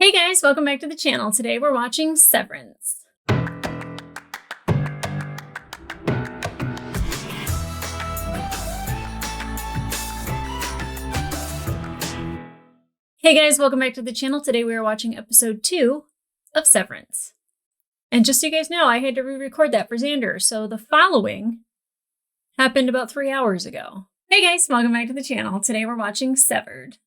Hey guys, welcome back to the channel. Today we're watching Severance. Hey guys, welcome back to the channel. Today we are watching episode 2 of Severance. And just so you guys know, I had to re-record that for Xander, so the following happened about 3 hours ago. Hey guys, welcome back to the channel. Today we're watching Severed.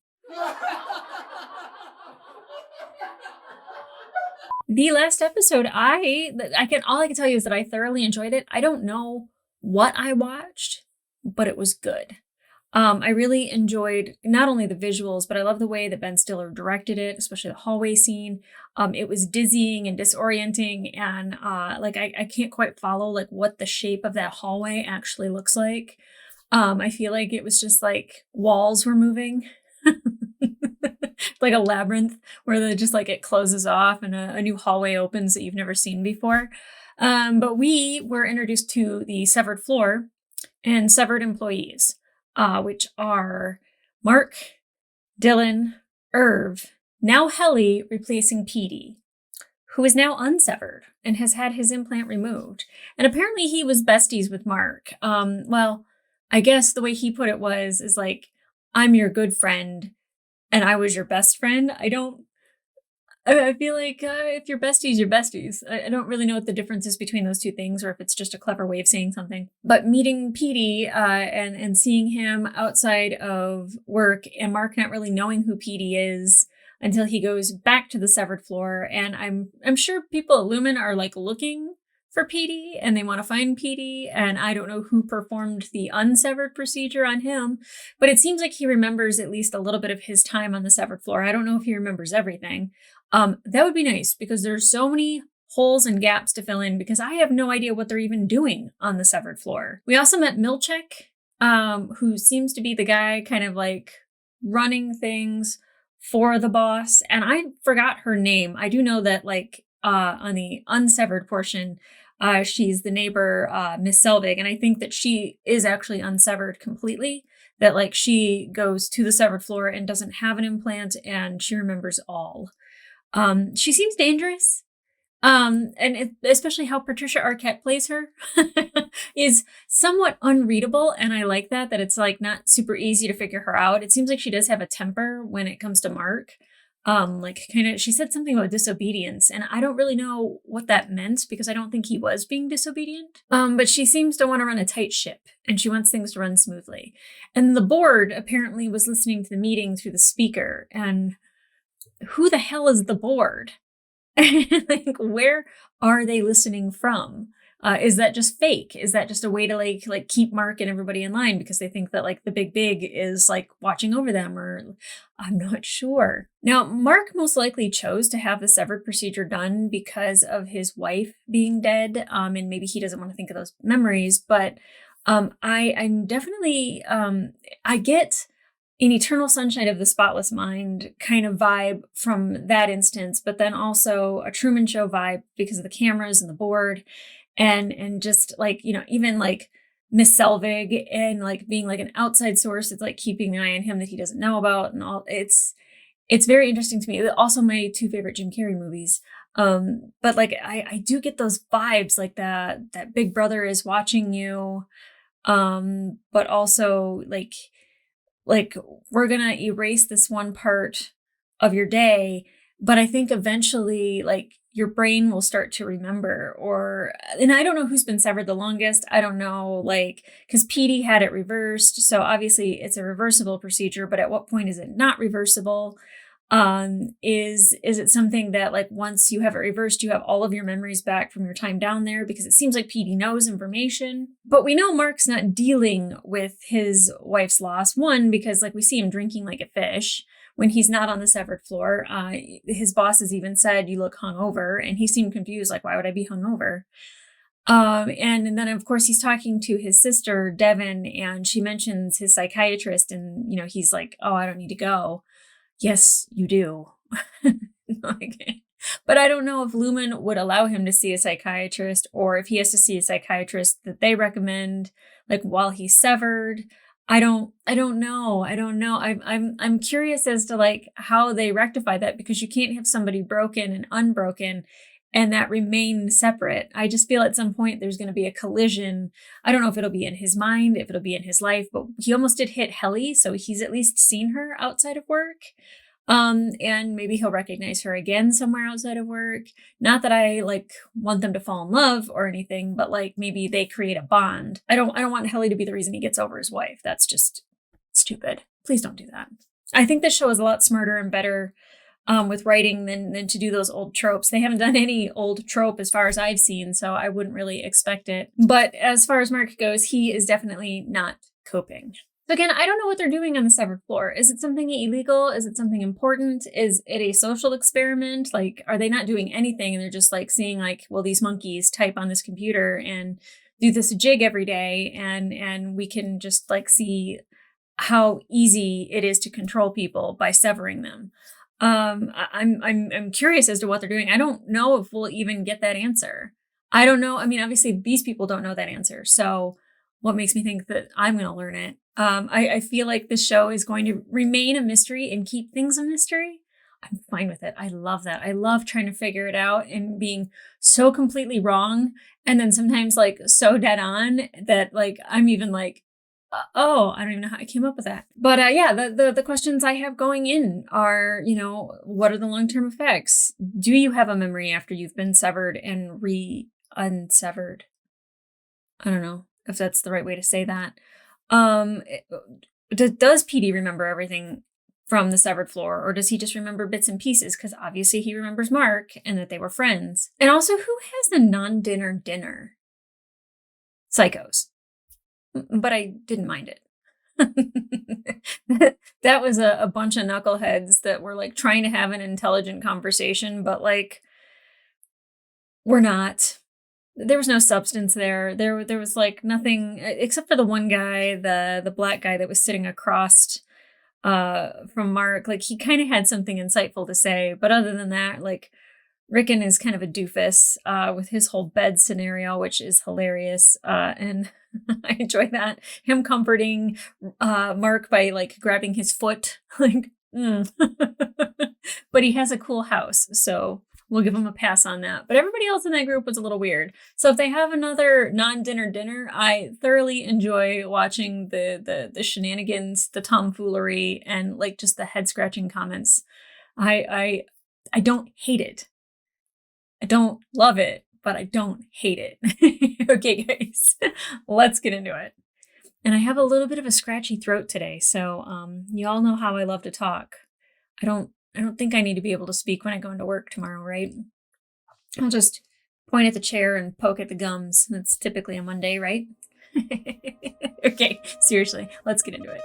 The last episode, all I can tell you is that I thoroughly enjoyed it. I don't know what I watched, but it was good. I really enjoyed not only the visuals, but I love the way that Ben Stiller directed it, especially the hallway scene. It was dizzying and disorienting, and I can't quite follow like what the shape of that hallway actually looks like. I feel like it was just like walls were moving. Like a labyrinth where it closes off and a new hallway opens that you've never seen before. But we were introduced to the severed floor and severed employees, which are Mark, Dylan, Irv, now Helly replacing Petey, who is now unsevered and has had his implant removed. And apparently he was besties with Mark. Well, I guess the way he put it is like, I'm your good friend and I was your best friend. I feel like if you're besties, you're besties. I don't really know what the difference is between those two things or if it's just a clever way of saying something. But meeting Petey and seeing him outside of work and Mark not really knowing who Petey is until he goes back to the severed floor. And I'm sure people at Lumen are like looking for Petey and they want to find Petey, and I don't know who performed the unsevered procedure on him, but it seems like he remembers at least a little bit of his time on the severed floor. I don't know if he remembers everything. That would be nice because there's so many holes and gaps to fill in because I have no idea what they're even doing on the severed floor. We also met Milchek, who seems to be the guy kind of like running things for the boss, and I forgot her name. I do know that on the unsevered portion, she's the neighbor, Miss Selvig, and I think that she is actually unsevered completely, that like she goes to the severed floor and doesn't have an implant and she remembers all. She seems dangerous. Especially how Patricia Arquette plays her is somewhat unreadable. And I like that it's like not super easy to figure her out. It seems like she does have a temper when it comes to Mark. She said something about disobedience, and I don't really know what that meant because I don't think he was being disobedient. But she seems to want to run a tight ship and she wants things to run smoothly. And the board apparently was listening to the meeting through the speaker, and who the hell is the board? Like, where are they listening from? Is that just fake? Is that just a way to like keep Mark and everybody in line because they think that like the big is like watching over them, or I'm not sure. Now, Mark most likely chose to have the severed procedure done because of his wife being dead, and maybe he doesn't want to think of those memories. But I'm definitely I get an Eternal Sunshine of the Spotless Mind kind of vibe from that instance, but then also a Truman Show vibe because of the cameras and the board. And just like, even like Miss Selvig and like being like an outside source, it's like keeping an eye on him that he doesn't know about and all. It's very interesting to me. Also my two favorite Jim Carrey movies. But like I do get those vibes like that Big Brother is watching you. But also like we're gonna erase this one part of your day, but I think eventually like your brain will start to remember, and I don't know who's been severed the longest. I don't know, like, because Petey had it reversed. So obviously it's a reversible procedure, but at what point is it not reversible? Is it something that like once you have it reversed, you have all of your memories back from your time down there? Because it seems like Petey knows information, but we know Mark's not dealing with his wife's loss. One, because like we see him drinking like a fish when he's not on the severed floor. His bosses even said, "You look hungover," and he seemed confused, like, why would I be hungover? And then of course he's talking to his sister, Devin, and she mentions his psychiatrist, and he's like, "Oh, I don't need to go." Yes, you do. Okay. But I don't know if Lumen would allow him to see a psychiatrist, or if he has to see a psychiatrist that they recommend, like while he's severed. I don't know. I don't know. I'm curious as to like how they rectify that because you can't have somebody broken and unbroken and that remain separate. I just feel at some point there's going to be a collision. I don't know if it'll be in his mind, if it'll be in his life, but he almost did hit Helly, so he's at least seen her outside of work. And maybe he'll recognize her again somewhere outside of work. Not that I like want them to fall in love or anything, but like maybe they create a bond. I don't want Helly to be the reason he gets over his wife. That's just stupid. Please don't do that. I think this show is a lot smarter and better with writing than to do those old tropes. They haven't done any old trope as far as I've seen, so I wouldn't really expect it. But as far as Mark goes, he is definitely not coping. So again, I don't know what they're doing on the severed floor. Is it something illegal? Is it something important? Is it a social experiment? Like, are they not doing anything and they're just like seeing like, well, these monkeys type on this computer and do this jig every day and we can just like see how easy it is to control people by severing them. I'm curious as to what they're doing. I don't know if we'll even get that answer. I don't know. I mean, obviously these people don't know that answer. So what makes me think that I'm going to learn it? I feel like this show is going to remain a mystery and keep things a mystery. I'm fine with it. I love that. I love trying to figure it out and being so completely wrong. And then sometimes like so dead on that like I'm even like, oh, I don't even know how I came up with that. But yeah, the questions I have going in are, you know, what are the long-term effects? Do you have a memory after you've been severed and unsevered? I don't know if that's the right way to say that. Um, does PD remember everything from the severed floor, or does he just remember bits and pieces? Because obviously he remembers Mark and that they were friends. And also, who has the non-dinner dinner? Psychos. But I didn't mind it. That was a bunch of knuckleheads that were like trying to have an intelligent conversation, but like we're not. There was no substance there. There was like nothing except for the one guy, the black guy that was sitting across from Mark. Like he kind of had something insightful to say, but other than that, like Rickon is kind of a doofus with his whole bed scenario, which is hilarious. And I enjoy that. Him comforting Mark by like grabbing his foot. Like, but he has a cool house, so we'll give him a pass on that. But everybody else in that group was a little weird. So if they have another non-dinner dinner, I thoroughly enjoy watching the shenanigans, the tomfoolery, and like just the head scratching comments. I don't hate it. I don't love it, but I don't hate it. Okay, guys, let's get into it. And I have a little bit of a scratchy throat today, so you all know how I love to talk. I don't think I need to be able to speak when I go into work tomorrow, right? I'll just point at the chair and poke at the gums. That's typically a Monday, right? Okay, seriously, let's get into it.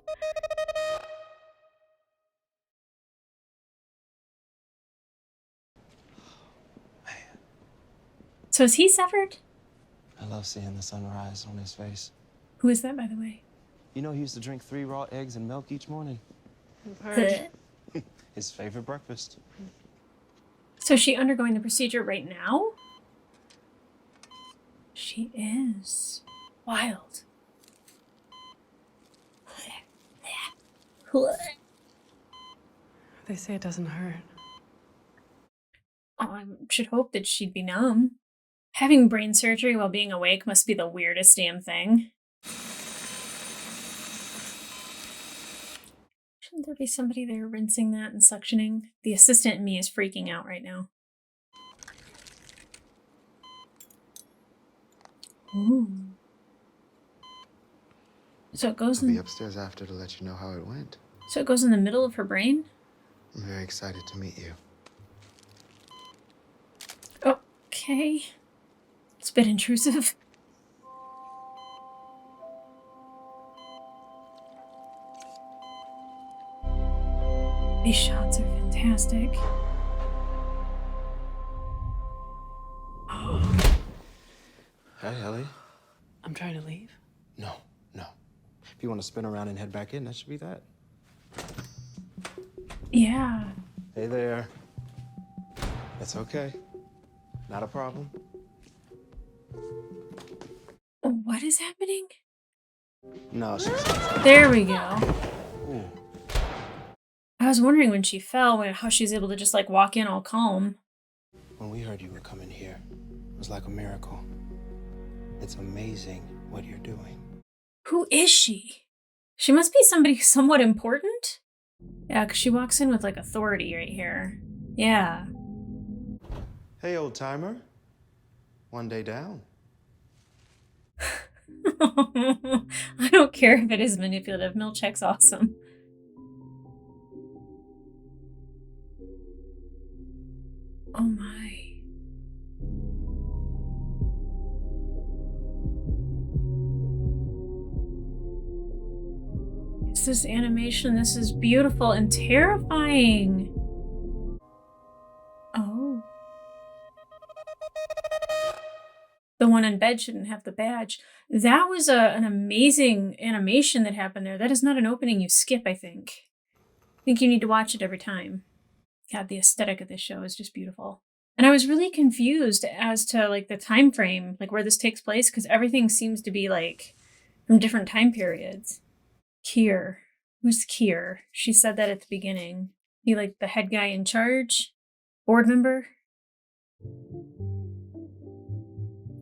So is he severed? I love seeing the sunrise on his face. Who is that, by the way? You know he used to drink 3 raw eggs and milk each morning. I've heard. His favorite breakfast. So is she undergoing the procedure right now? She is. Wild. They say it doesn't hurt. Oh, I should hope that she'd be numb. Having brain surgery while being awake must be the weirdest damn thing. Shouldn't there be somebody there rinsing that and suctioning? The assistant in me is freaking out right now. Ooh. So it goes I'll in... be upstairs after to let you know how it went. So it goes in the middle of her brain? I'm very excited to meet you. Okay. It's a bit intrusive. These shots are fantastic. Hey, Ellie. I'm trying to leave. No. If you want to spin around and head back in, that should be that. Yeah. Hey there. That's okay. Not a problem. What is happening? No, she's. There we go. Ooh. I was wondering when she fell, how she was able to just like walk in all calm. When we heard you were coming here, it was like a miracle. It's amazing what you're doing. Who is she? She must be somebody somewhat important? Yeah, because she walks in with like authority right here. Yeah. Hey, old timer. One day down. I don't care if it is manipulative. Milchek's awesome. Oh my. This animation, this is beautiful and terrifying. Oh. The one in bed shouldn't have the badge. That was an amazing animation that happened there. That is not an opening you skip, I think. I think you need to watch it every time. God, the aesthetic of this show is just beautiful. And I was really confused as to like the time frame, like where this takes place, because everything seems to be like from different time periods. Kier. Who's Kier? She said that at the beginning. He like the head guy in charge? Board member?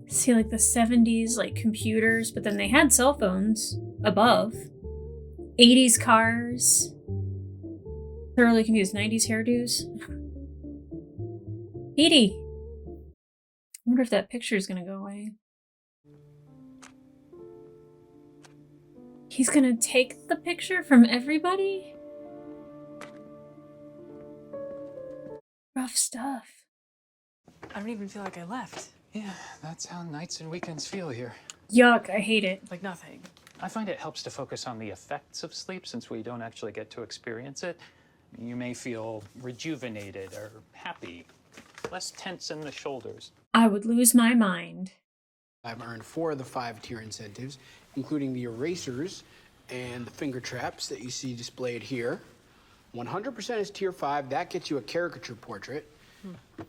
See like the 70s like computers, but then they had cell phones above. 80s cars. Thoroughly confused. 90s hairdos. 80. I wonder if that picture is gonna go away. He's gonna take the picture from everybody? Rough stuff. I don't even feel like I left. Yeah, that's how nights and weekends feel here. Yuck, I hate it. Like nothing. I find it helps to focus on the effects of sleep since we don't actually get to experience it. You may feel rejuvenated or happy, less tense in the shoulders. I would lose my mind. I've earned 4 of the 5 tier incentives, including the erasers and the finger traps that you see displayed here. 100% is tier 5. That gets you a caricature portrait.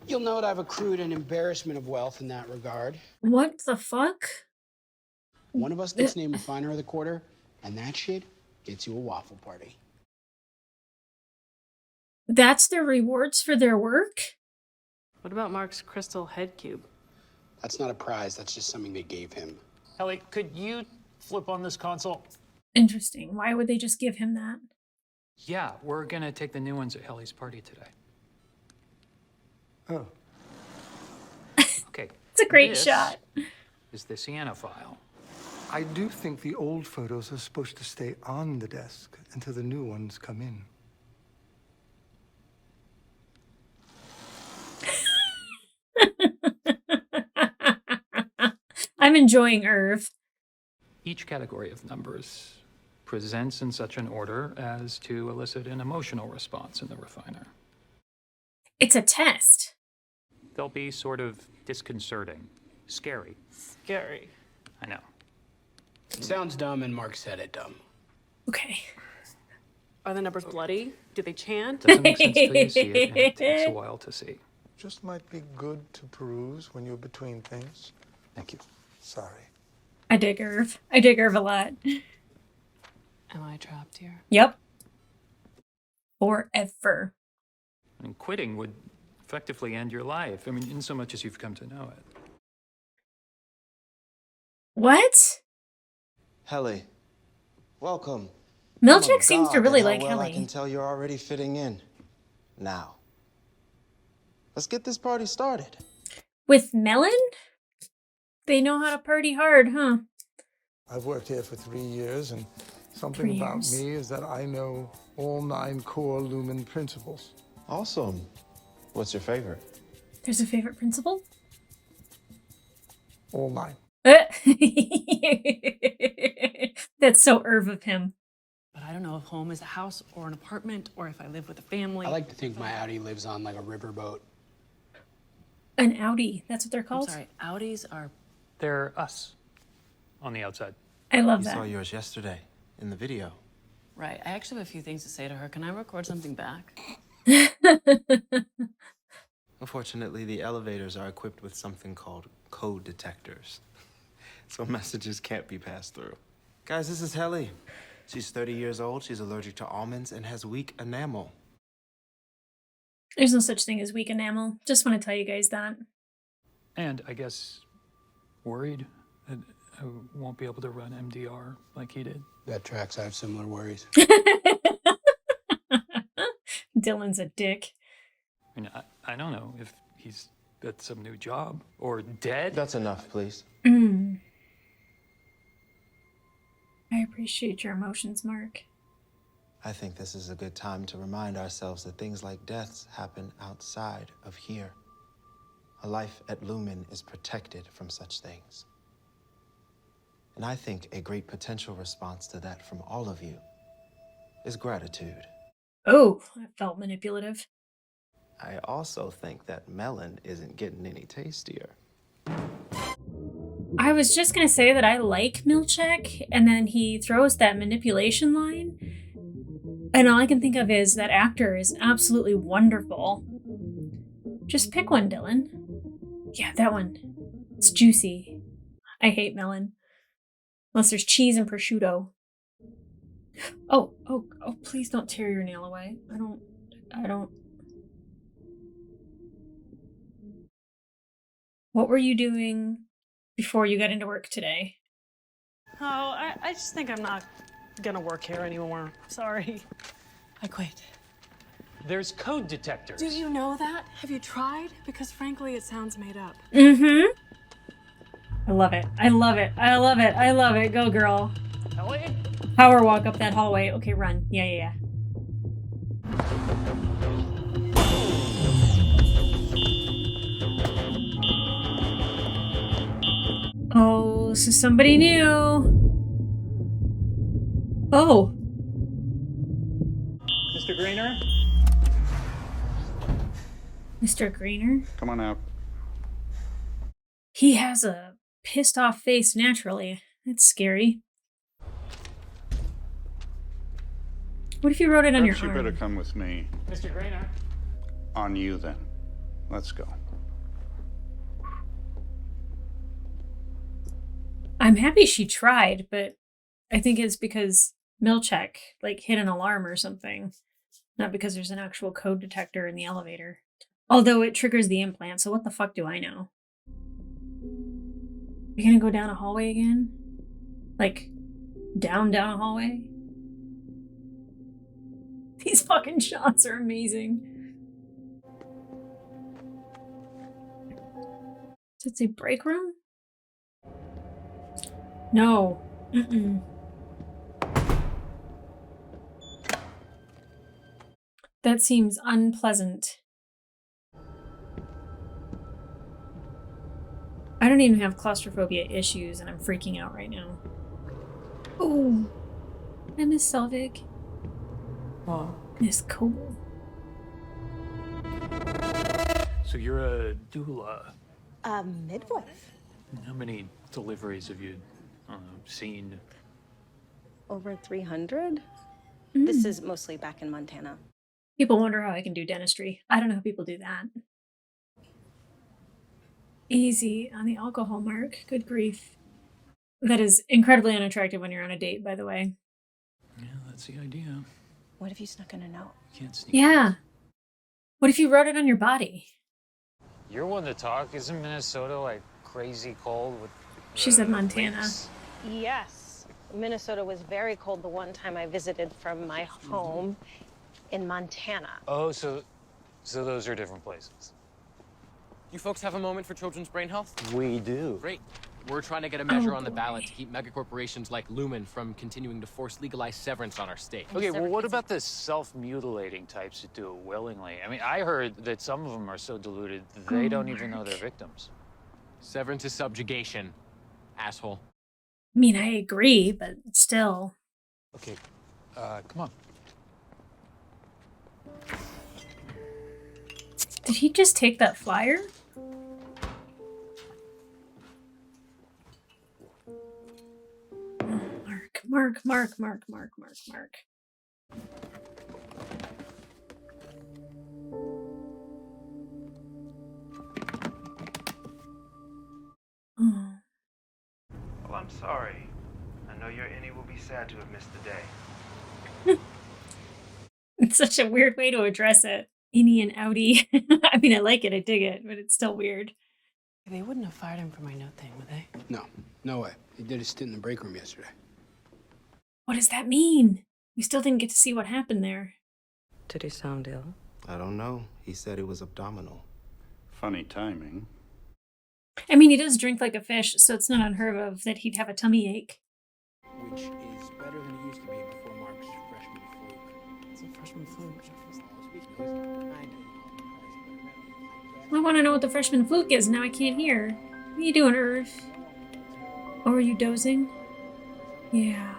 You'll note I've accrued an embarrassment of wealth in that regard. What the fuck? One of us gets named Refiner of the Quarter, and that shit gets you a waffle party. That's their rewards for their work? What about Mark's crystal head cube? That's not a prize, that's just something they gave him. Ellie, could you flip on this console? Interesting. Why would they just give him that? Yeah, we're gonna take the new ones at Ellie's party today. Oh. Okay. It's a great this shot. Is the Sienna file. I do think the old photos are supposed to stay on the desk until the new ones come in. I'm enjoying Irv. Each category of numbers presents in such an order as to elicit an emotional response in the refiner. It's a test. They'll be sort of disconcerting, scary. Scary. I know. It sounds dumb, and Mark said it dumb. Okay. Are the numbers bloody? Do they chant? Doesn't make sense till you see it, and it takes a while to see. Just might be good to peruse when you're between things. Thank you. Sorry. I dig Irv. I dig Irv a lot. Am I trapped here? Yep. Forever. And quitting would effectively end your life. I mean, in so much as you've come to know it. What? Helly. Welcome. Milchek Oh my seems to God, really how like well I can Helly. tell you're already fitting in. Now, let's get this party started. With Melon? They know how to party hard, huh? I've worked here for 3 years, and 3 something about years. me is that I know all 9 core Lumen principles. Awesome. What's your favorite? There's a favorite principal? All 9. That's so Irv of him. But I don't know if home is a house or an apartment or if I live with a family. I like to think my Audi lives on like a riverboat. An Audi. That's what they're I'm called? sorry, Audis are... They're us on the outside. I love You saw that. yours yesterday in the video. Right, I actually have a few things to say to her. Can I record something back? Unfortunately, the elevators are equipped with something called code detectors. So messages can't be passed through. Guys, this is Helly. She's 30 years old, she's allergic to almonds, and has weak enamel. There's no such thing as weak enamel. Just want to tell you guys that. And I guess worried that I won't be able to run MDR like he did. That tracks. I have similar worries. Dylan's a dick. I mean, I don't know if he's got some new job or dead. That's enough, please. I appreciate your emotions, Mark. I think this is a good time to remind ourselves that things like deaths happen outside of here. A life at Lumen is protected from such things. And I think a great potential response to that from all of you is gratitude. Oh, that felt manipulative. I also think that melon isn't getting any tastier. I was just gonna say that I like Milchek, and then he throws that manipulation line, and all I can think of is that actor is absolutely wonderful. Just pick one, Dylan. Yeah, that one. It's juicy. I hate melon. Unless there's cheese and prosciutto. Oh, please don't tear your nail away. I don't. What were you doing before you got into work today? Oh, I just think I'm not gonna work here anymore. Sorry. I quit. There's code detectors. Do you know that? Have you tried? Because frankly, it sounds made up. Mm-hmm. I love it. I love it. I love it. I love it. Go, girl. Ellie? Power walk up that hallway. Okay, run. Yeah. Oh, so somebody new. Oh. Mr. Greener? Mr. Greener? Come on out. He has a pissed off face naturally. That's scary. What if you wrote it on Perhaps your you arm? better come with me. Mr. Greener? On you, then. Let's go. I'm happy she tried, but I think it's because Milchek, hit an alarm or something. Not because there's an actual code detector in the elevator. Although it triggers the implant, so what the fuck do I know? You're gonna go down a hallway again? Down a hallway? These fucking shots are amazing. Does it say break room? No. Mm-mm. That seems unpleasant. I don't even have claustrophobia issues and I'm freaking out right now. Oh, I miss Selvig. Whoa. Miss Cole. So you're a doula. A midwife. How many deliveries have you seen? Over 300? This is mostly back in Montana. People wonder how I can do dentistry. I don't know how people do that. Easy on the alcohol, Mark. Good grief. That is incredibly unattractive when you're on a date, by the way. Yeah, that's the idea. What if you snuck in a note? You can't sneak. Yeah. What if you wrote it on your body? You're one to talk. Isn't Minnesota crazy cold with She said Montana. lakes? Yes. Minnesota was very cold the one time I visited from my home in Montana. Oh, so those are different places. You folks have a moment for children's brain health? We do. Great. We're trying to get a measure Oh, on the boy. ballot to keep megacorporations like Lumen from continuing to force legalized severance on our state. Okay, well, what about the self-mutilating types that do it willingly? I mean, I heard that some of them are so deluded they don't even know they're victims. Severance is subjugation, asshole. I mean, I agree, but still. Okay, come on. Did he just take that flyer? Mark. Oh. Well, I'm sorry. I know your innie will He's sad to have missed the day. It's such a weird way to address it. Innie and outie. I mean, I like it, I dig it, but it's still weird. They wouldn't have fired him for my note thing, would they? No, no way. He did a stint in the break room yesterday. What does that mean? We still didn't get to see what happened there. Did he sound ill? I don't know. He said it was abdominal. Funny timing. I mean, he does drink like a fish, so it's not unheard of that he'd have a tummy ache. Which is better than it used to be before Mark's freshman fluke. It's a freshman fluke. I want to know what the freshman fluke is. Now I can't hear. What are you doing, Irv? Oh, are you dozing? Yeah.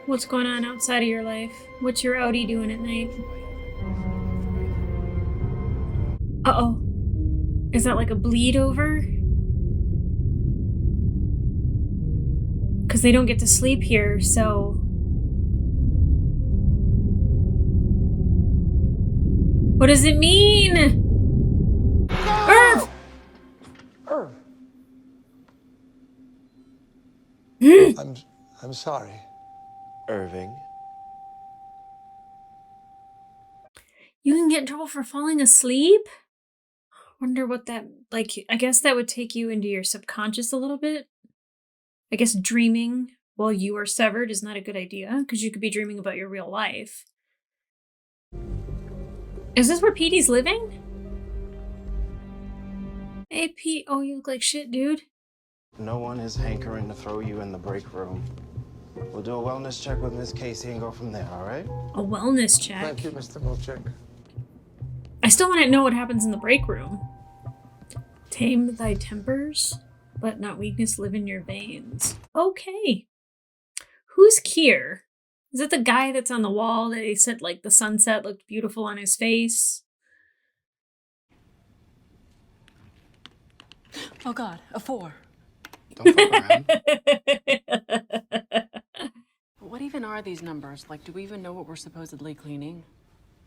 What's going on outside of your life? What's your outie doing at night? Uh-oh. Is that like a bleed over? Because they don't get to sleep here, so... What does it mean? Irv! Irv. I'm sorry. Irving. You can get in trouble for falling asleep? Wonder what that, like, I guess that would take you into your subconscious a little bit. I guess dreaming while you are severed is not a good idea, because you could be dreaming about your real life. Is this where Petey's living? Hey, Pete. Oh, you look like shit, dude. No one is hankering to throw you in the break room. We'll do a wellness check with Miss Casey and go from there, all right? A wellness check? Thank you, Mr. Milchick. I still want to know what happens in the break room. Tame thy tempers, let not weakness live in your veins. Okay. Who's Kier? Is it the guy that's on the wall that he said, like, the sunset looked beautiful on his face? Oh God, a 4. Don't fuck around. What even are these numbers? Like, do we even know what we're supposedly cleaning?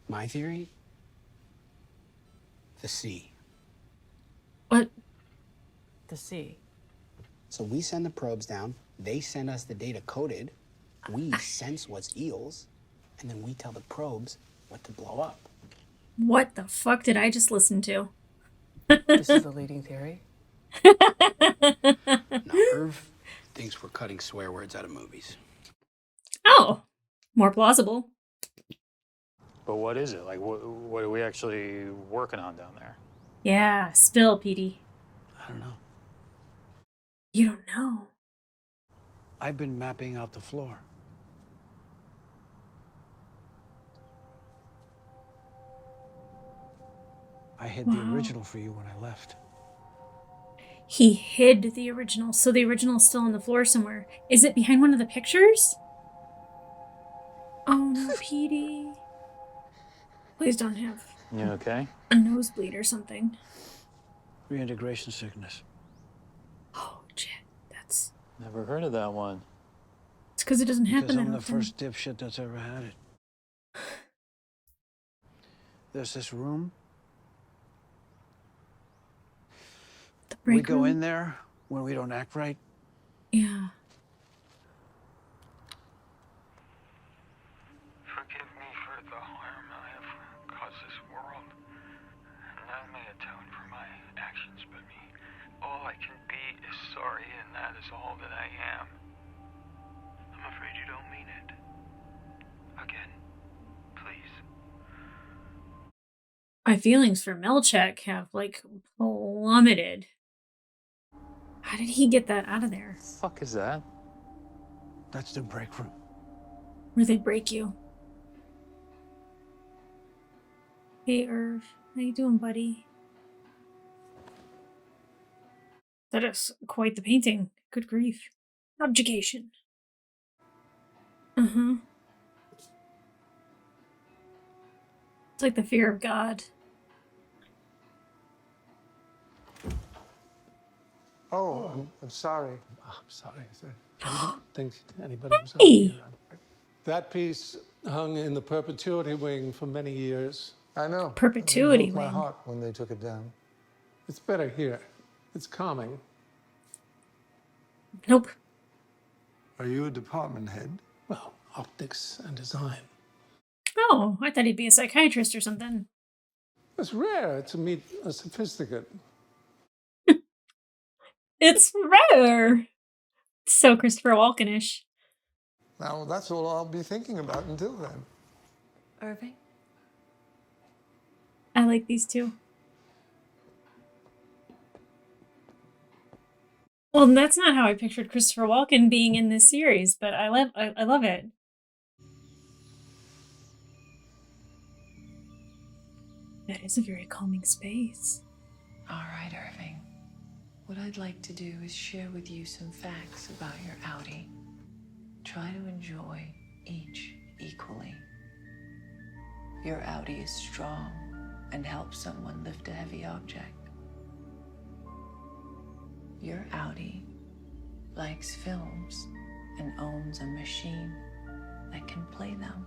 My theory? The sea. What? The sea. So we send the probes down, they send us the data coded, we sense what's eels, and then we tell the probes what to blow up. What the fuck did I just listen to? This is the leading theory. Now, Irv thinks we're cutting swear words out of movies. Oh, more plausible. But what is it? Like, what are we actually working on down there? Yeah, spill, Petey. I don't know. You don't know. I've been mapping out the floor. I hid the original for you when I left. He hid the original, so the original's still on the floor somewhere. Is it behind one of the pictures? Oh no, Petey. Please don't have You okay? a nosebleed or something. Reintegration sickness. Oh, shit. That's... Never heard of that one. It's because it doesn't happen Because that I'm the often. first dipshit that's ever had it. There's this room. The We break go room? in there when we don't act right. Yeah. Forgive me for the harm I have caused this world. None may atone for my actions but me. All I can be is sorry, and that is all that I am. I'm afraid you don't mean it. Again, please. My feelings for Melchek have, like, plummeted. How did he get that out of there? Fuck is that? That's the break room. Where they break you. Hey, Irv. How you doing, buddy? That is quite the painting. Good grief. Subjugation. Uh-huh. It's like the fear of God. Oh, I'm sorry. I'm sorry. I didn't think anybody was out Hey! here. That piece hung in the perpetuity wing for many years. I know. Perpetuity It broke wing. my heart when they took it down. It's better here. It's calming. Nope. Are you a department head? Well, optics and design. Oh, I thought he'd be a psychiatrist or something. It's rare to meet a sophisticate. It's rare. So Christopher Walken-ish. Now, that's all I'll be thinking about until then. Irving? I like these two. Well, that's not how I pictured Christopher Walken being in this series, but I love it. That is a very calming space. All right, Irving. What I'd like to do is share with you some facts about your Audi. Try to enjoy each equally. Your Audi is strong and helps someone lift a heavy object. Your Audi likes films and owns a machine that can play them.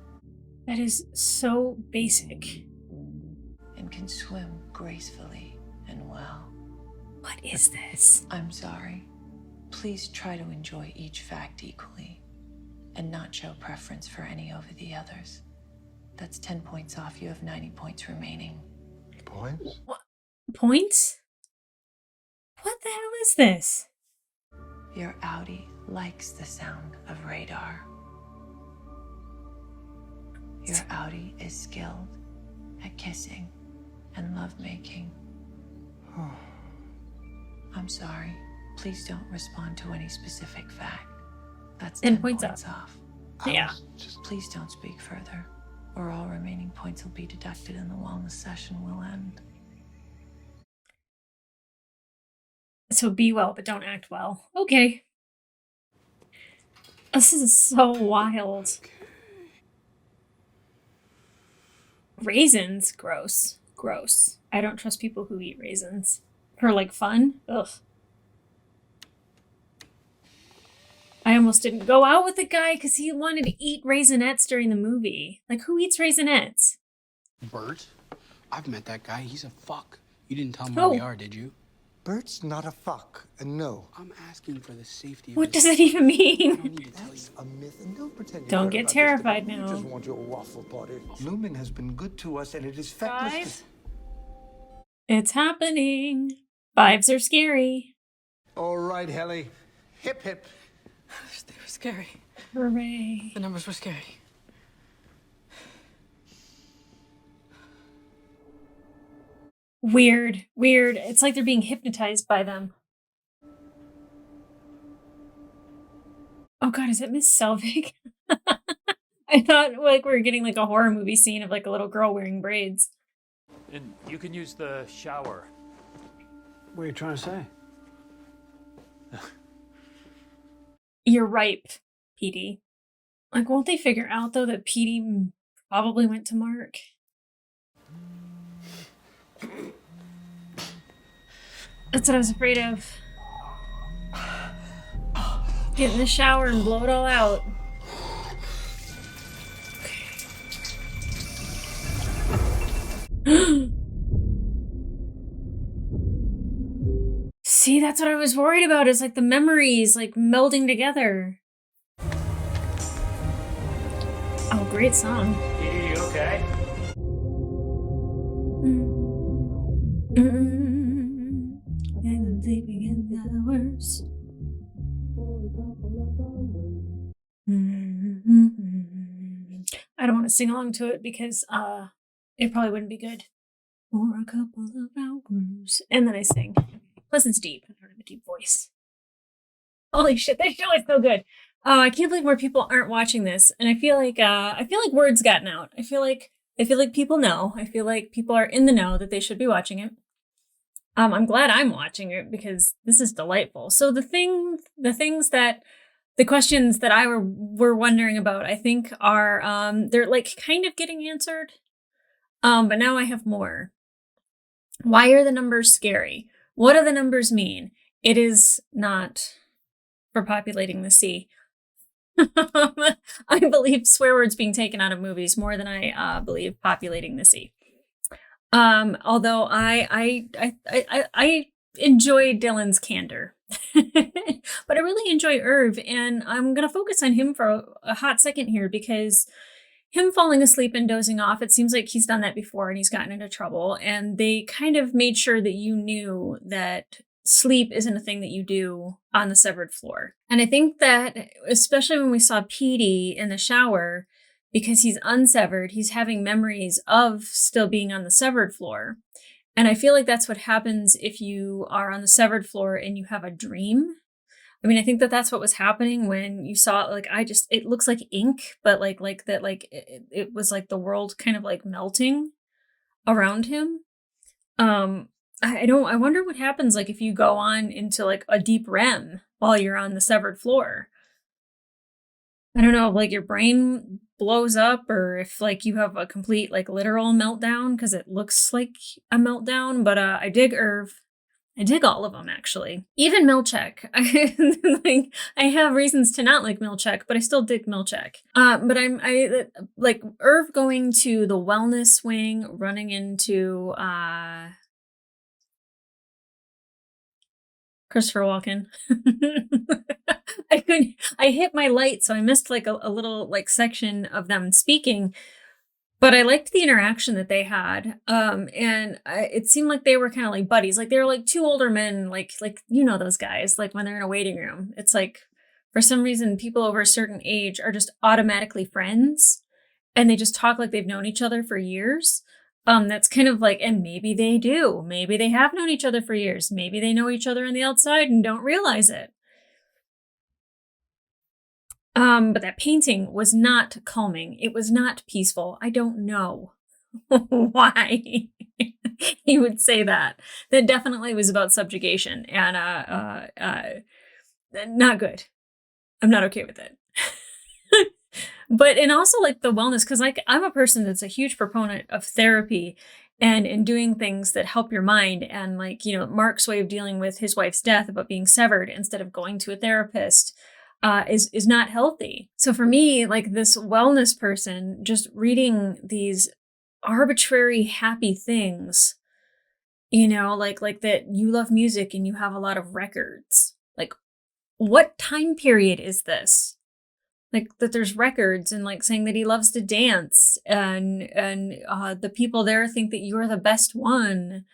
That is so basic. And can swim gracefully and well. What is this? I'm sorry. Please try to enjoy each fact equally and not show preference for any over the others. That's 10 points off. You have 90 points remaining. Points? What? Points? What the hell is this? Your Audi likes the sound of radar. Your Audi is skilled at kissing and lovemaking. I'm sorry. Please don't respond to any specific fact. That's 10 points off. Yeah. Please don't speak further, or all remaining points will be deducted and the wellness session will end. So be well, but don't act well. Okay. This is so wild. Raisins? Gross. Gross. I don't trust people who eat raisins. For, like, fun? Ugh. I almost didn't go out with the guy because he wanted to eat Raisinets during the movie. Like, who eats Raisinets? Bert? I've met that guy. He's a fuck. You didn't tell him where we are, did you? Bert's not a fuck, and no. I'm asking for the safety of What does that even mean? That's a myth, and don't pretend you Don't heard get about terrified this. now. You just want your waffle party. Lumen has been good to us, and it is feckless. Guys? It's happening. Vibes are scary. All right, Helly. Hip, hip. They were scary. Hooray. The numbers were scary. Weird. Weird. It's like they're being hypnotized by them. Oh god, is it Miss Selvig? I thought like we were getting like a horror movie scene of like a little girl wearing braids. And you can use the shower. What are you trying to say? You're ripe, Petey. Like, won't they figure out though that Petey probably went to Mark? That's what I was afraid of. Get in the shower and blow it all out. Okay. See, that's what I was worried about, is like the memories like melding together. Oh, great song. You okay? And I'm sleeping in the hours. I don't want to sing along to it because it probably wouldn't be good. For a couple of hours. And then I sing. Plus it's deep. I don't have a deep voice. Holy shit, this show is so good. Oh, I can't believe more people aren't watching this. And I feel like word's gotten out. I feel like people know. I feel like people are in the know that they should be watching it. I'm glad I'm watching it because this is delightful. So the questions that I were wondering about, I think are they're like kind of getting answered. But now I have more. Why are the numbers scary? What do the numbers mean? It is not for populating the sea. I believe swear words being taken out of movies more than I believe populating the sea. Although I enjoy Dylan's candor. But I really enjoy Irv, and I'm going to focus on him for a hot second here because him falling asleep and dozing off, it seems like he's done that before and he's gotten into trouble. And they kind of made sure that you knew that sleep isn't a thing that you do on the severed floor. And I think that, especially when we saw Petey in the shower, because he's unsevered, he's having memories of still being on the severed floor. And I feel like that's what happens if you are on the severed floor and you have a dream. I mean, I think that that's what was happening when you saw it. Like, it looks like ink, but like that, like it was like the world kind of like melting around him. I wonder what happens like if you go on into like a deep REM while you're on the severed floor. I don't know if like your brain blows up or if like you have a complete like literal meltdown, because it looks like a meltdown. But I dig Irv. I dig all of them, actually. Even Milchek. Like, I have reasons to not like Milchek, but I still dig Milchek. But I like Irv going to the wellness wing, running into Christopher Walken. I hit my light, so I missed like a little like section of them speaking. But I liked the interaction that they had. It seemed like they were kind of like buddies. Like they were like two older men, like you know those guys, like when they're in a waiting room. It's like for some reason people over a certain age are just automatically friends and they just talk like they've known each other for years. That's kind of like, and maybe they do. Maybe they have known each other for years. Maybe they know each other on the outside and don't realize it. But that painting was not calming. It was not peaceful. I don't know why he would say that. That definitely was about subjugation and not good. I'm not okay with it. But and also like the wellness, because like I'm a person that's a huge proponent of therapy and in doing things that help your mind. And like, you know, Mark's way of dealing with his wife's death about being severed instead of going to a therapist is not healthy. So for me, like this wellness person, just reading these arbitrary happy things, you know, like that you love music and you have a lot of records. Like, what time period is this? Like that there's records and like saying that he loves to dance and the people there think that you're the best one.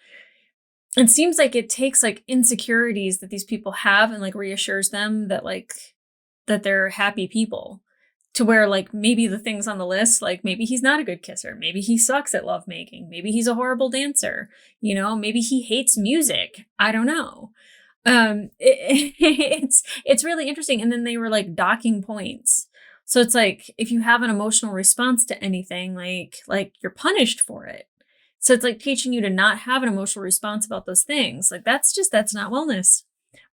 It seems like it takes like insecurities that these people have and like reassures them that like that they're happy people, to where like maybe the things on the list, like maybe he's not a good kisser, maybe he sucks at lovemaking, maybe he's a horrible dancer, you know, maybe he hates music. I don't know. It's really interesting. And then they were like docking points. So it's like if you have an emotional response to anything, like you're punished for it. So it's like teaching you to not have an emotional response about those things. Like that's not wellness.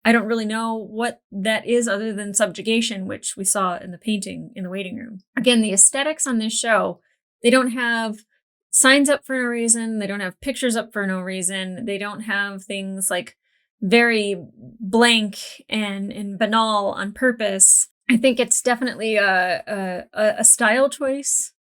I don't really know what that is other than subjugation, which we saw in the painting in the waiting room. Again, the aesthetics on this show, they don't have signs up for no reason. They don't have pictures up for no reason. They don't have things like very blank and banal on purpose. I think it's definitely a style choice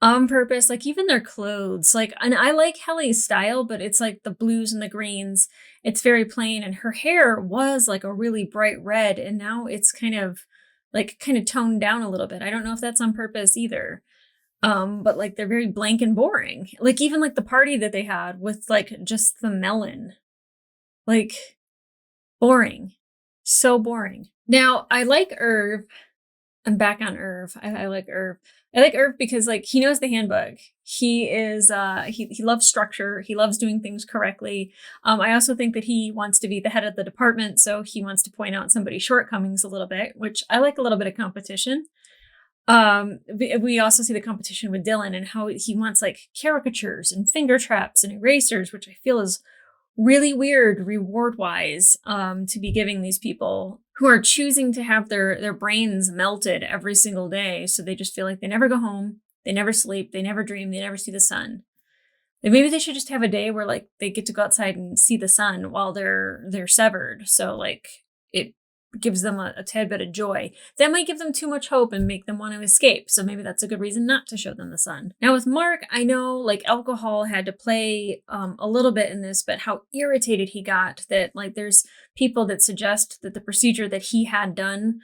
on purpose. Like even their clothes, like, and I like Helly's style, but it's like the blues and the greens. It's very plain, and her hair was like a really bright red, and now it's kind of toned down a little bit. I don't know if that's on purpose either. But like they're very blank and boring. Like even like the party that they had with like just the melon, like boring, so boring. Now I like Irv. I'm back on Irv. I like Irv. I like Irv because like he knows the handbook. He is he loves structure. He loves doing things correctly. I also think that he wants to be the head of the department, so he wants to point out somebody's shortcomings a little bit, which I like a little bit of competition. We also see the competition with Dylan and how he wants like caricatures and finger traps and erasers, which I feel is really weird reward wise to be giving these people who are choosing to have their brains melted every single day. So they just feel like they never go home, they never sleep, they never dream, they never see the sun. Like maybe they should just have a day where like they get to go outside and see the sun while they're severed. So like it gives them a tad bit of joy. That might give them too much hope and make them want to escape. So maybe that's a good reason not to show them the sun. Now with Mark, I know like alcohol had to play a little bit in this, but how irritated he got that like there's people that suggest that the procedure that he had done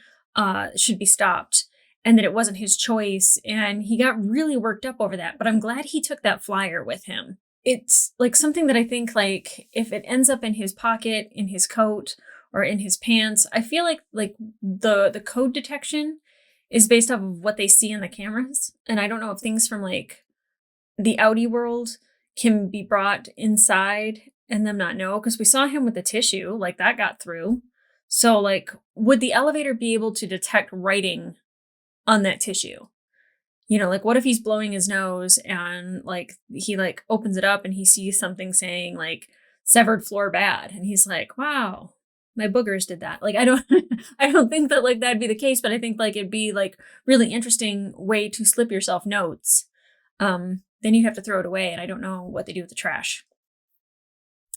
should be stopped and that it wasn't his choice. And he got really worked up over that. But I'm glad he took that flyer with him. It's like something that I think like if it ends up in his pocket, in his coat, or in his pants, I feel like the code detection is based off of what they see in the cameras. And I don't know if things from like the outie world can be brought inside and them not know, because we saw him with the tissue, like that got through. So like, would the elevator be able to detect writing on that tissue? You know, like what if he's blowing his nose and like he like opens it up and he sees something saying like severed floor bad. And he's like, wow, my boogers did that. Like, I don't think that like that'd be the case, but I think like it'd be like really interesting way to slip yourself notes. Then you'd have to throw it away. And I don't know what they do with the trash.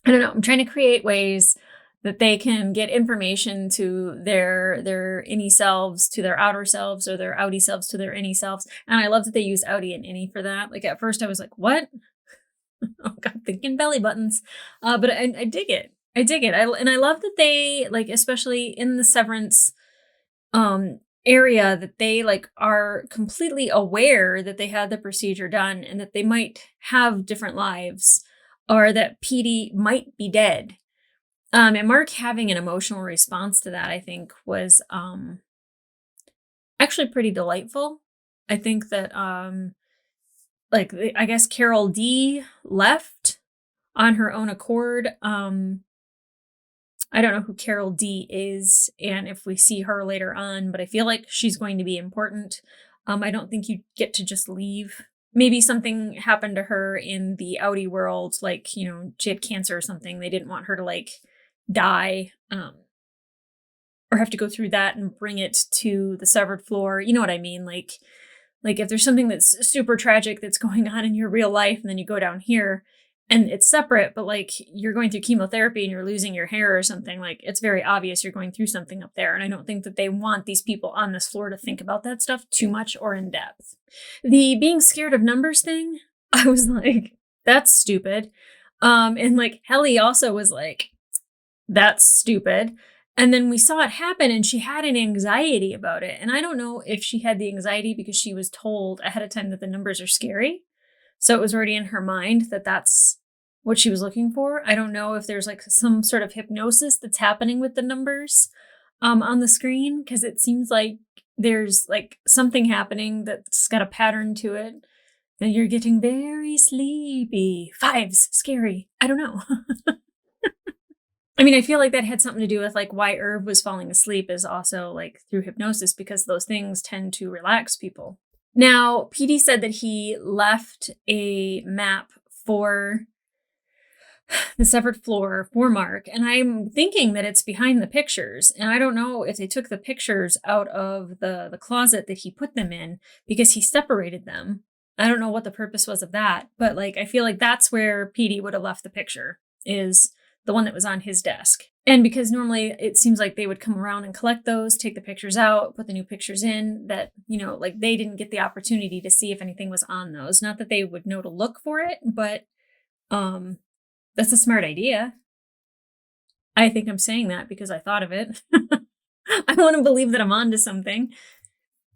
I don't know. I'm trying to create ways that they can get information to their innie selves, to their outer selves, or their outie selves to their innie selves. And I love that they use outie and innie for that. Like at first I was like, what? Oh God, thinking belly buttons. But I dig it. I dig it. And I love that they like, especially in the Severance area, that they like are completely aware that they had the procedure done and that they might have different lives, or that Petey might be dead. And Mark having an emotional response to that, I think, was actually pretty delightful. I think that like I guess Carol D left on her own accord. I don't know who Carol D is and if we see her later on, but I feel like she's going to be important. I don't think you get to just leave. Maybe something happened to her in the outie world, like, you know, she had cancer or something. They didn't want her to like die or have to go through that and bring it to the severed floor. You know what I mean? Like if there's something that's super tragic that's going on in your real life and then you go down here and it's separate, but like you're going through chemotherapy and you're losing your hair or something, like it's very obvious you're going through something up there. And I don't think that they want these people on this floor to think about that stuff too much or in depth. The being scared of numbers thing, I was like, that's stupid. And like Helly also was like, that's stupid. And then we saw it happen and she had an anxiety about it. And I don't know if she had the anxiety because she was told ahead of time that the numbers are scary. So it was already in her mind that that's what she was looking for. I don't know if there's like some sort of hypnosis that's happening with the numbers on the screen, because it seems like there's like something happening that's got a pattern to it. And you're getting very sleepy. 5's scary. I don't know. I mean, I feel like that had something to do with like why Irv was falling asleep is also like through hypnosis, because those things tend to relax people. Now, Petey said that he left a map for the severed floor for Mark, and I'm thinking that it's behind the pictures. And I don't know if they took the pictures out of the closet that he put them in because he separated them. I don't know what the purpose was of that, but like I feel like that's where Petey would have left the picture, is the one that was on his desk. And because normally it seems like they would come around and collect those, take the pictures out, put the new pictures in, that, you know, like they didn't get the opportunity to see if anything was on those. Not that they would know to look for it, but that's a smart idea. I think I'm saying that because I thought of it. I want to believe that I'm onto something.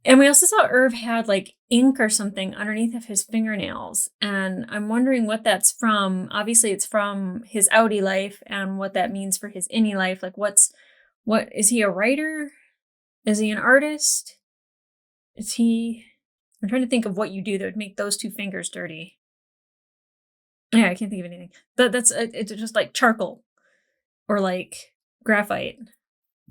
And we also saw Irv had like ink or something underneath of his fingernails. And I'm wondering what that's from. Obviously, it's from his outie life and what that means for his innie life. Like what is he a writer? Is he an artist? I'm trying to think of what you do that would make those two fingers dirty. Yeah, I can't think of anything. But it's just like charcoal or like graphite,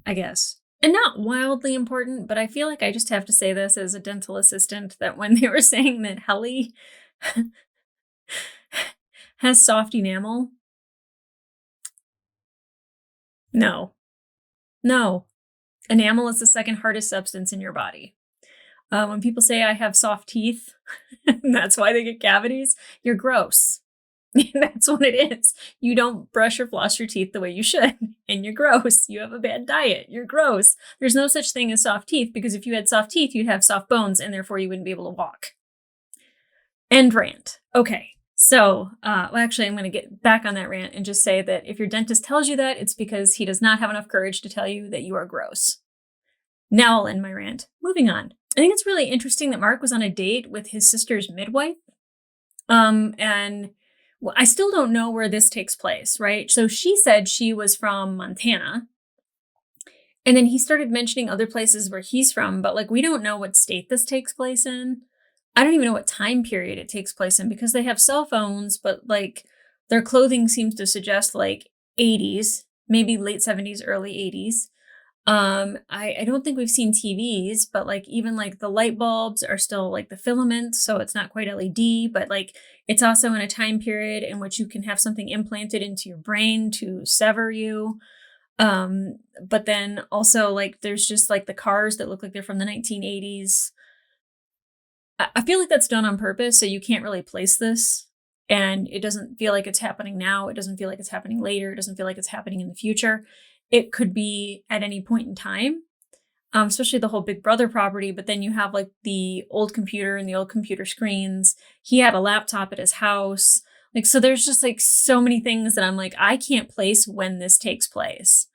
I guess. And not wildly important, but I feel like I just have to say this as a dental assistant, that when they were saying that Helly has soft enamel, no. Enamel is the second hardest substance in your body. When people say I have soft teeth, and that's why they get cavities, you're gross. That's what it is. You don't brush or floss your teeth the way you should, and you're gross. You have a bad diet. You're gross. There's no such thing as soft teeth, because if you had soft teeth, you'd have soft bones, and therefore you wouldn't be able to walk. End rant. Okay. So, well, actually, I'm going to get back on that rant and just say that if your dentist tells you that, it's because he does not have enough courage to tell you that you are gross. Now I'll end my rant. Moving on. I think it's really interesting that Mark was on a date with his sister's midwife. And well, I still don't know where this takes place, right? So she said she was from Montana. And then he started mentioning other places where he's from, but like we don't know what state this takes place in. I don't even know what time period it takes place in, because they have cell phones, but like their clothing seems to suggest like 80s, maybe late 70s, early 80s. I don't think we've seen TVs, but like even like the light bulbs are still like the filament, so it's not quite LED, but like it's also in a time period in which you can have something implanted into your brain to sever you. But then also like there's just like the cars that look like they're from the 1980s. I feel like that's done on purpose, so you can't really place this. And it doesn't feel like it's happening now. It doesn't feel like it's happening later. It doesn't feel like it's happening in the future. It could be at any point in time, especially the whole Big Brother property. But then you have like the old computer and the old computer screens. He had a laptop at his house. Like, so there's just like so many things that I'm like, I can't place when this takes place.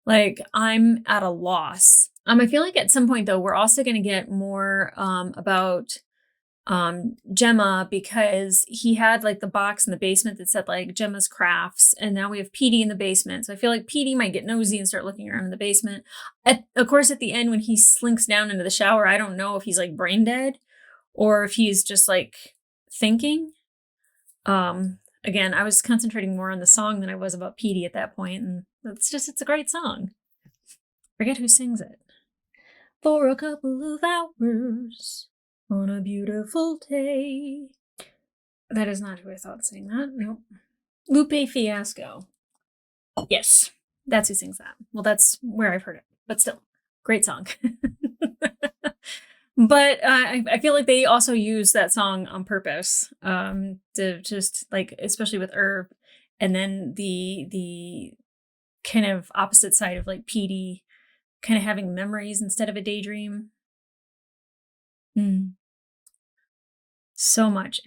Like, I'm at a loss. I feel like at some point, though, we're also going to get more about Gemma, because he had like the box in the basement that said like Gemma's Crafts, and now we have Petey in the basement. So I feel like Petey might get nosy and start looking around in the basement. Of course, at the end when he slinks down into the shower, I don't know if he's like brain dead or if he's just like thinking. Again, I was concentrating more on the song than I was about Petey at that point, and it's a great song. Forget who sings it. For a couple of hours on a beautiful day. That is not who I thought sang that. Nope. Lupe Fiasco. Yes, that's who sings that. Well, that's where I've heard it. But still, great song. But I feel like they also use that song on purpose to just like, especially with Herb, and then the kind of opposite side of like Petey kind of having memories instead of a daydream. So much.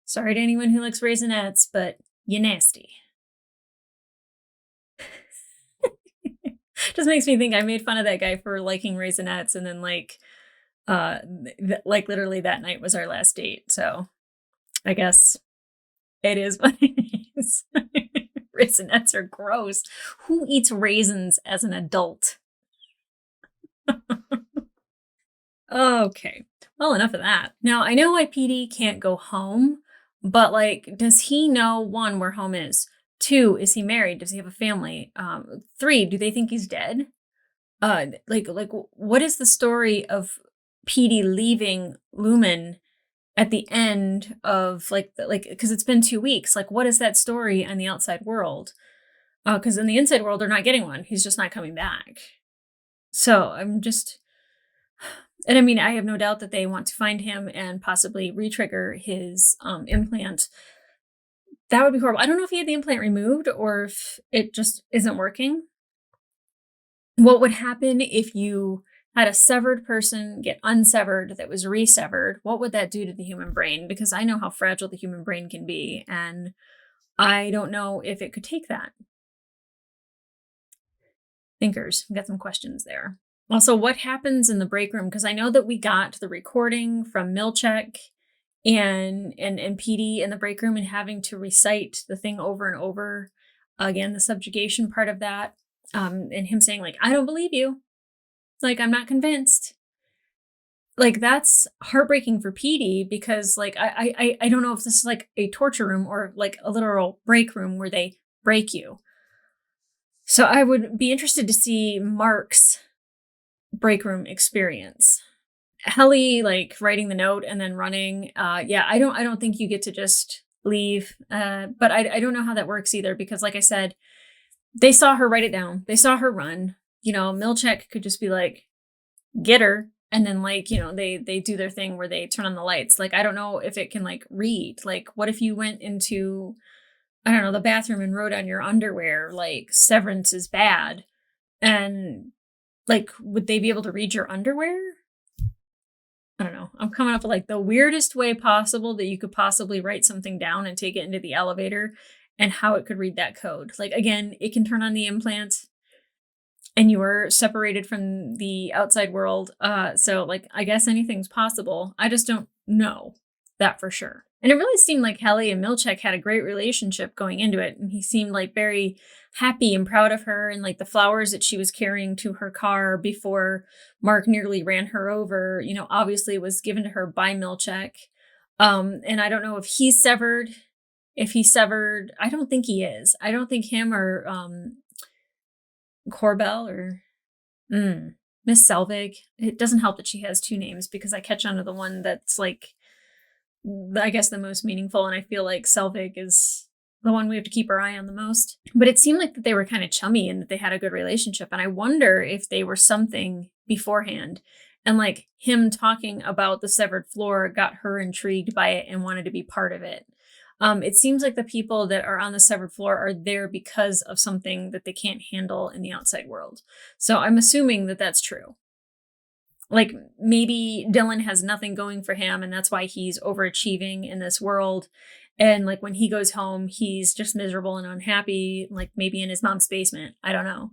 Sorry to anyone who likes Raisinets, but you nasty. Just makes me think I made fun of that guy for liking Raisinets, and then like literally that night was our last date. So I guess it is what it is. Raisinets are gross. Who eats raisins as an adult? Okay. Well, enough of that. Now, I know why Petey can't go home, but like, does he know, one, where home is? 2, is he married? Does he have a family? 3, do they think he's dead? Like, what is the story of Petey leaving Lumen at the end of because it's been 2 weeks. Like, what is that story on the outside world? Because in the inside world, they're not getting one. He's just not coming back. So I'm just, and I mean, I have no doubt that they want to find him and possibly re-trigger his implant. That would be horrible. I don't know if he had the implant removed or if it just isn't working. What would happen if you had a severed person get unsevered that was resevered? What would that do to the human brain? Because I know how fragile the human brain can be, and I don't know if it could take that. Thinkers, we've got some questions there. Also, what happens in the break room? Because I know that we got the recording from Milchek and Petey in the break room and having to recite the thing over and over again, the subjugation part of that, and him saying like, I don't believe you. Like, I'm not convinced. Like, that's heartbreaking for Petey, because like, I don't know if this is like a torture room or like a literal break room where they break you. So I would be interested to see Mark's break room experience. Helly like writing the note and then running. Yeah, I don't think you get to just leave. But I don't know how that works either, because like I said, they saw her write it down. They saw her run. You know, Milchek could just be like, get her. And then like, you know, they do their thing where they turn on the lights. Like, I don't know if it can like read. Like, what if you went into, I don't know, the bathroom and wrote on your underwear, like, severance is bad. And like, would they be able to read your underwear? I don't know. I'm coming up with like the weirdest way possible that you could possibly write something down and take it into the elevator and how it could read that code. Like, again, it can turn on the implant and you are separated from the outside world. So like, I guess anything's possible. I just don't know that for sure. And it really seemed like Helly and Milchek had a great relationship going into it. And he seemed like very happy and proud of her. And like the flowers that she was carrying to her car before Mark nearly ran her over, you know, obviously was given to her by Milchek. And I don't know if he's severed. If he's severed, I don't think he is. I don't think him or Corbell or Miss Selvig. It doesn't help that she has two names because I catch on to the one that's like, I guess, the most meaningful. And I feel like Selvig is the one we have to keep our eye on the most. But it seemed like that they were kind of chummy and that they had a good relationship. And I wonder if they were something beforehand. And like him talking about the severed floor got her intrigued by it and wanted to be part of it. It seems like the people that are on the severed floor are there because of something that they can't handle in the outside world. So I'm assuming that that's true. Like maybe Dylan has nothing going for him and that's why he's overachieving in this world. And like when he goes home, he's just miserable and unhappy, like maybe in his mom's basement. I don't know.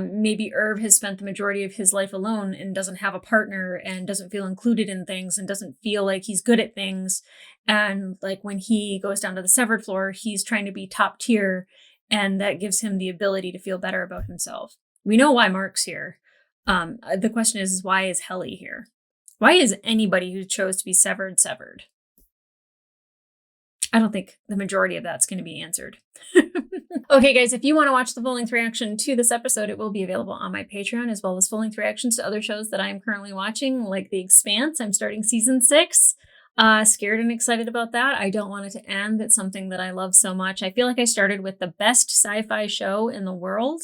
Maybe Irv has spent the majority of his life alone and doesn't have a partner and doesn't feel included in things and doesn't feel like he's good at things. And like when he goes down to the severed floor, he's trying to be top tier and that gives him the ability to feel better about himself. We know why Mark's here. The question is why is Helly here? Why is anybody who chose to be severed? I don't think the majority of that's going to be answered. Okay, guys, if you want to watch the full-length reaction to this episode, it will be available on my Patreon, as well as full-length reactions to other shows that I am currently watching, like The Expanse. I'm starting season 6. Scared and excited about that. I don't want it to end. It's something that I love so much. I feel like I started with the best sci-fi show in the world,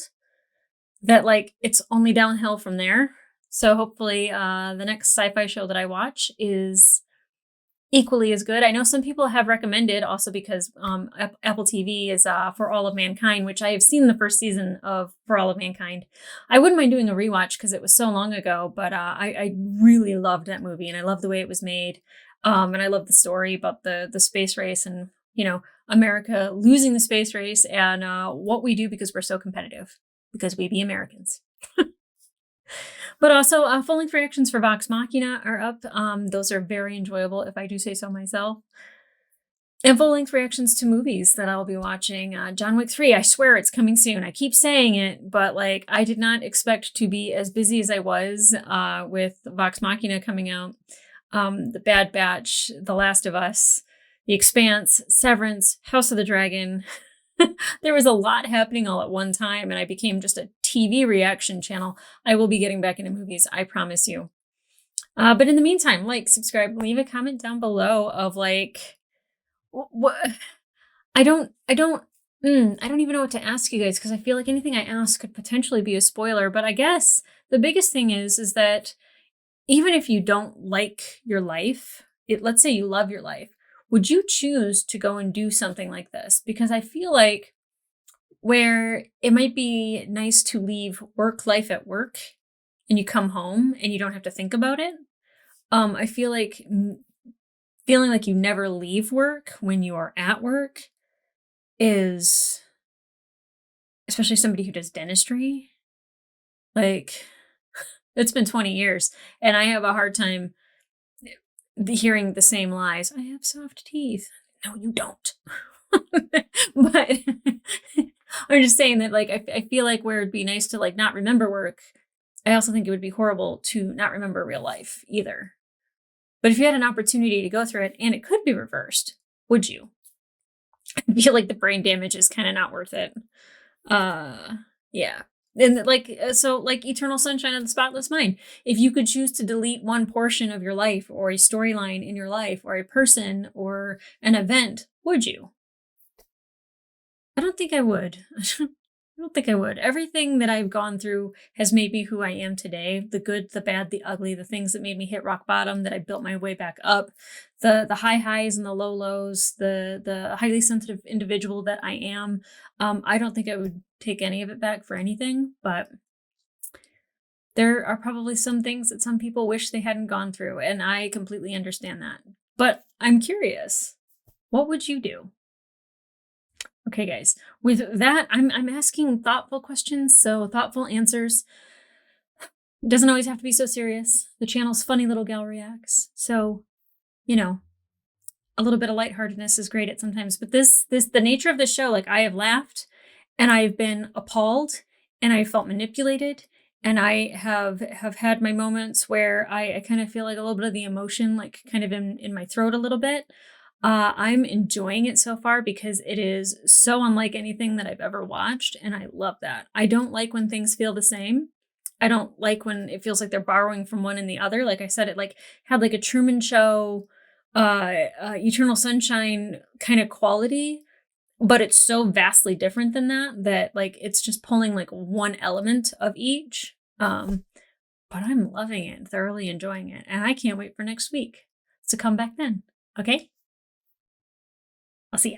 that like it's only downhill from there. So hopefully the next sci-fi show that I watch is equally as good. I know some people have recommended, also because Apple TV is For All of Mankind, which I have seen the first season of For All of Mankind. I wouldn't mind doing a rewatch because it was so long ago, but I really loved that movie and I love the way it was made. And I love the story about the space race and, you know, America losing the space race and what we do because we're so competitive, because we be Americans. But also, full-length reactions for Vox Machina are up. Those are very enjoyable, if I do say so myself. And full-length reactions to movies that I'll be watching. John Wick 3, I swear it's coming soon. I keep saying it, but like I did not expect to be as busy as I was with Vox Machina coming out. The Bad Batch, The Last of Us, The Expanse, Severance, House of the Dragon. There was a lot happening all at one time, and I became just a TV reaction channel. I will be getting back into movies, I promise you. But in the meantime, like, subscribe, leave a comment down below of like, what? I don't even know what to ask you guys because I feel like anything I ask could potentially be a spoiler. But I guess the biggest thing is that even if you don't like your life, let's say you love your life, would you choose to go and do something like this? Because I feel like where it might be nice to leave work life at work and you come home and you don't have to think about it. I feel like feeling like you never leave work when you are at work is, especially somebody who does dentistry, like it's been 20 years and I have a hard time hearing the same lies. I have soft teeth. No, you don't. But I'm just saying that like I feel like where it'd be nice to like not remember work, I also think it would be horrible to not remember real life either. But if you had an opportunity to go through it and it could be reversed, would you? I feel like the brain damage is kind of not worth it. Yeah. And like, so like Eternal Sunshine of the Spotless Mind, if you could choose to delete one portion of your life or a storyline in your life or a person or an event, would you? I don't think I would. I don't think I would. Everything that I've gone through has made me who I am today. The good, the bad, the ugly, the things that made me hit rock bottom, that I built my way back up, the high highs and the low lows, the highly sensitive individual that I am. I don't think I would take any of it back for anything, but there are probably some things that some people wish they hadn't gone through, and I completely understand that. But I'm curious, what would you do? Okay, guys, with that, I'm asking thoughtful questions, so thoughtful answers. It doesn't always have to be so serious. The channel's funny little gal reacts, so, you know, a little bit of lightheartedness is great at sometimes. But the nature of the show, like, I have laughed, and I've been appalled, and I felt manipulated, and I have had my moments where I kind of feel like a little bit of the emotion, like, kind of in my throat a little bit. I'm enjoying it so far because it is so unlike anything that I've ever watched, and I love that. I don't like when things feel the same. I don't like when it feels like they're borrowing from one and the other. Like I said, it like had like a Truman Show, Eternal Sunshine kind of quality, but it's so vastly different than that like it's just pulling like one element of each. But I'm loving it, thoroughly enjoying it, and I can't wait for next week to come back then. Okay? I'll see ya.